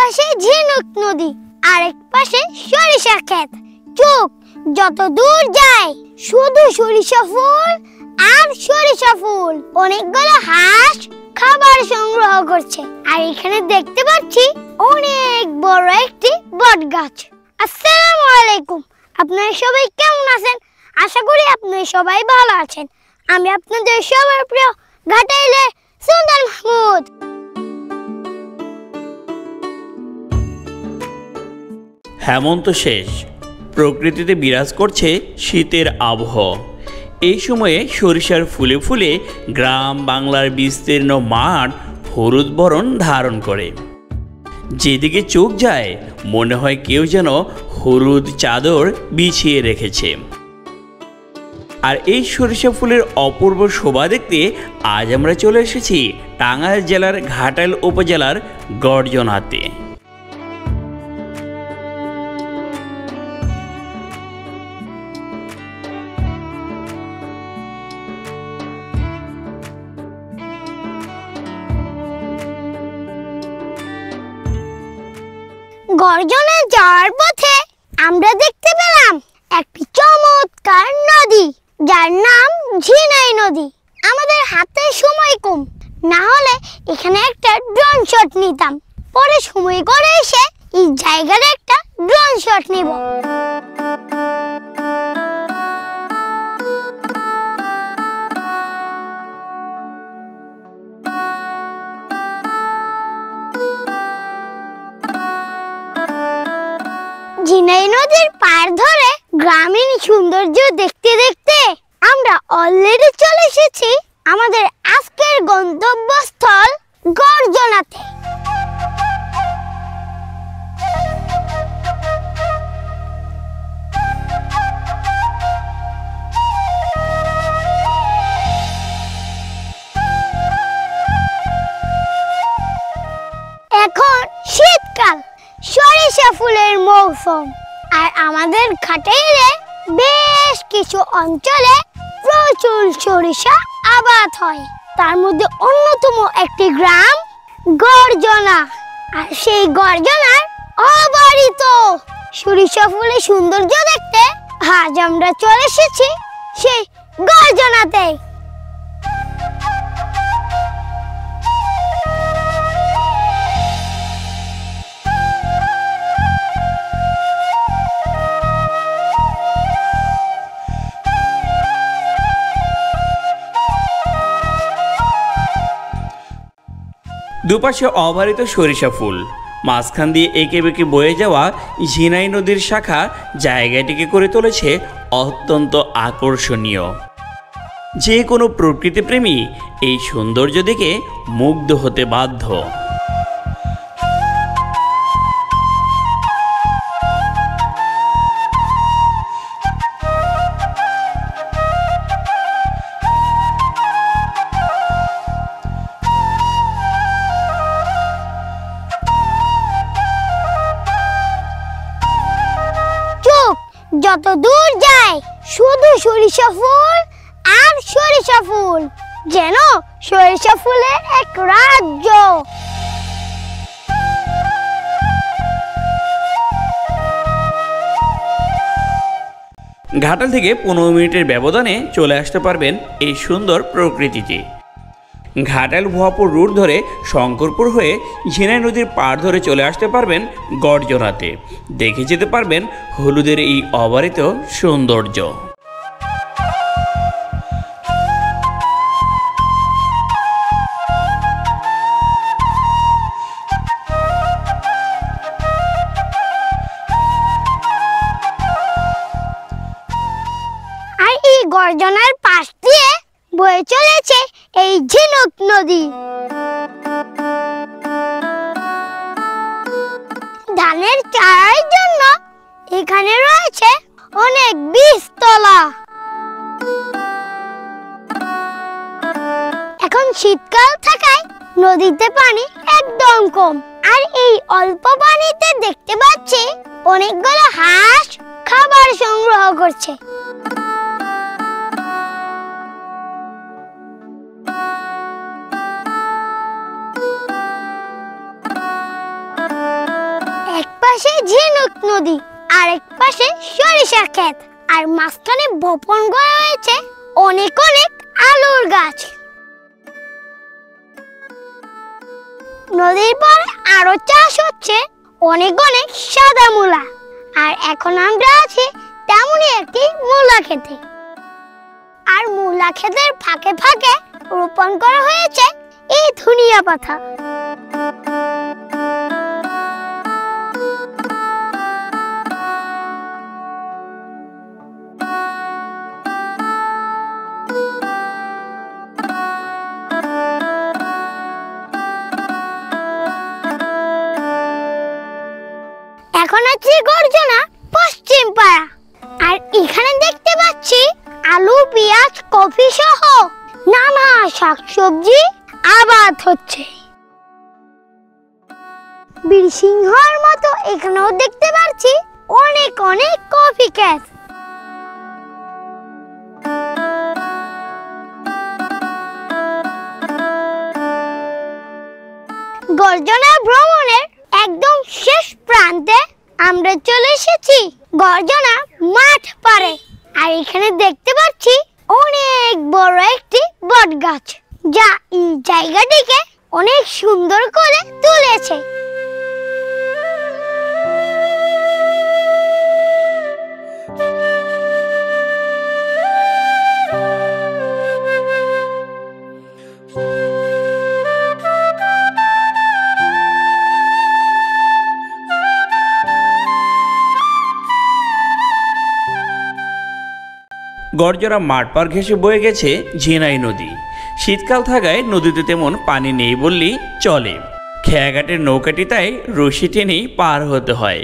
পাশে ঝিনুক নদী, আরেক পাশে সরিষা ক্ষেত। চোখ যত দূর যায় শুধু সরিষা ফুল আর সরিষা ফুল। অনেকগুলো হাঁস খাবার সংগ্রহ করছে। আর এখানে দেখতে পাচ্ছি অনেক বড় একটি বট গাছ। আসসালামু আলাইকুম, আপনারা সবাই কেমন আছেন? আশা করি আপনারা সবাই ভালো আছেন। আমি আপনাদের সবার প্রিয় ঘাটাইলের সুলতান মাহমুদ। হেমন্ত শেষ, প্রকৃতিতে বিরাজ করছে শীতের আবহ। এই সময়ে সরিষার ফুলে ফুলে গ্রাম বাংলার বিস্তীর্ণ মাঠ হলুদ বরণ ধারণ করে। যেদিকে চোখ যায় মনে হয় কেউ যেন হলুদ চাদর বিছিয়ে রেখেছে। আর এই সরিষা ফুলের অপূর্ব শোভা দেখতে আজ আমরা চলে এসেছি টাঙ্গাইল জেলার ঘাটাইল উপজেলার গর্জনাতে। গর্জনে যাওয়ার পথে আমরা দেখতে পেলাম একটি চমৎকার নদী, যার নাম ঝিনাই নদী। আমাদের হাতে সময় কম, না হলে এখানে একটা ড্রোন শট নিতাম। পরে সময় করে এসে এই জায়গার একটা ড্রোন শট নিব। ঝিনাই নদীর পার ধরে গ্রামীণ সৌন্দর্য দেখতে দেখতে আমরা অলরেডি চলে এসেছি আমাদের আজকের গন্তব্যস্থল গর্জনাতে। এখন শীতকাল, সরিষা ফুলের মৌসুম। আর আমাদের ঘাটাইলে বেশ কিছু অঞ্চলে প্রচুর সরিষা আবাদ হয়। তার মধ্যে অন্যতম একটি গ্রাম গর্জনা। আর সেই গর্জনার অবারিত সরিষা ফুলের সৌন্দর্য দেখতে আজ আমরা চলে এসেছি সেই গর্জনাতে। দুপাশে অবারিত সরিষা ফুল, মাঝখান দিয়ে এঁকে বেঁকে বয়ে যাওয়া ঝিনাই নদীর শাখা জায়গাটিকে করে তুলেছে অত্যন্ত আকর্ষণীয়। যে কোনো প্রকৃতিপ্রেমী এই সৌন্দর্য দেখে মুগ্ধ হতে বাধ্য। যত দূর যায় শুধু সরিষা ফুল আর সরিষা ফুল, যেন সরিষা ফুলের এক রাজ্য। ঘাটাল থেকে 15 মিনিটের ব্যবধানে চলে আসতে পারবেন এই সুন্দর প্রকৃতিতে। ঘাটাল ভুয়াপুর রুট ধরে শঙ্করপুর হয়ে ঝিনাই নদীর পাড় ধরে চলে আসতে পারবেন গর্জনাতে। দেখে যেতে পারবেন হলুদের এই অবারিত সৌন্দর্য। আর এই গর্জনার পাশ দিয়ে বয়ে চলেছে এই ঝিনুক নদী। ধানের চারার জন্য এখানে রয়েছে অনেক বীজতলা। এখন শীতকাল থাকায় নদীতে পানি একদম কম। আর এই অল্প পানিতে দেখতে পাচ্ছি অনেকগুলো হাঁস খাবার সংগ্রহ করছে। পাশে ঝিনুক নদী, আরেক পাশে সরিষা ক্ষেত, আর মাঝখানে বপন করা হয়েছে অনেক অনেক আলুর গাছ। নদীর পরে আরো চাষ হচ্ছে অনেক অনেক সাদা মূলা। আর এখন আমরা আছি তেমনই একটি মূলা খেতে। আর মূলা ক্ষেতের ফাঁকে ফাঁকে রোপণ করা হয়েছে এই ধনিয়া পাতা। এখন আছি গর্জনা পশ্চিম পাড়া। আর এখানে দেখতে পাচ্ছি আলু, পেঁয়াজ, কফি সহ নানা শাকসবজি আবাদ হচ্ছে। বীরসিংহর মতো এখানেও দেখতে পাচ্ছি অনেক অনেক কফি ক্ষেত। গর্জনা ভ্রমণের একদম শেষ প্রান্তে আমরা চলে এসেছি গর্জনা মাঠ পাড়ে। আর এখানে দেখতে পাচ্ছি অনেক বড় একটি বট গাছ, যা এই জায়গাটিকে অনেক সুন্দর করে তুলেছে। গর্জনা মাঠ পার ঘেঁষে বয়ে গেছে ঝিনাই নদী। শীতকাল থাকায় নদীতে তেমন পানি নেই বললেই চলে। খেয়াঘাটের নৌকাটি তাই রশি টেনেই পার হতে হয়।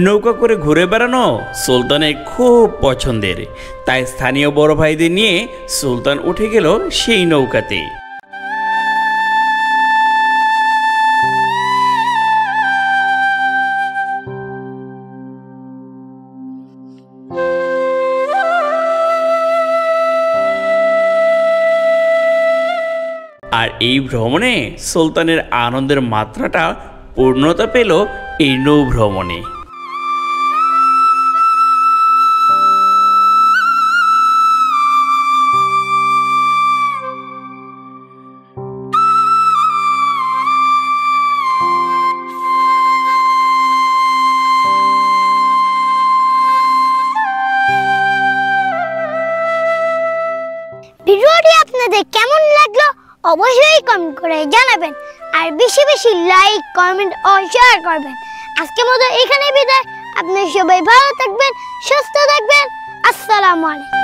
নৌকা করে ঘুরে বেড়ানো সুলতানের খুব পছন্দের, তাই স্থানীয় বড় ভাইদের নিয়ে সুলতান উঠে গেল সেই নৌকাতে। আর এই ভ্রমণে সুলতানের আনন্দের মাত্রাটা পূর্ণতা পেল এই নৌ ভ্রমণে। ভিডিওটি আপনাদের কেমন লাগলো অবশ্যই কমেন্ট করে জানাবেন। আর বেশি বেশি লাইক, কমেন্ট ও শেয়ার করবেন। আজকের মতো এখানে বিদায়। আপনারা সবাই ভালো থাকবেন, সুস্থ থাকবেন। আসসালামু আলাইকুম।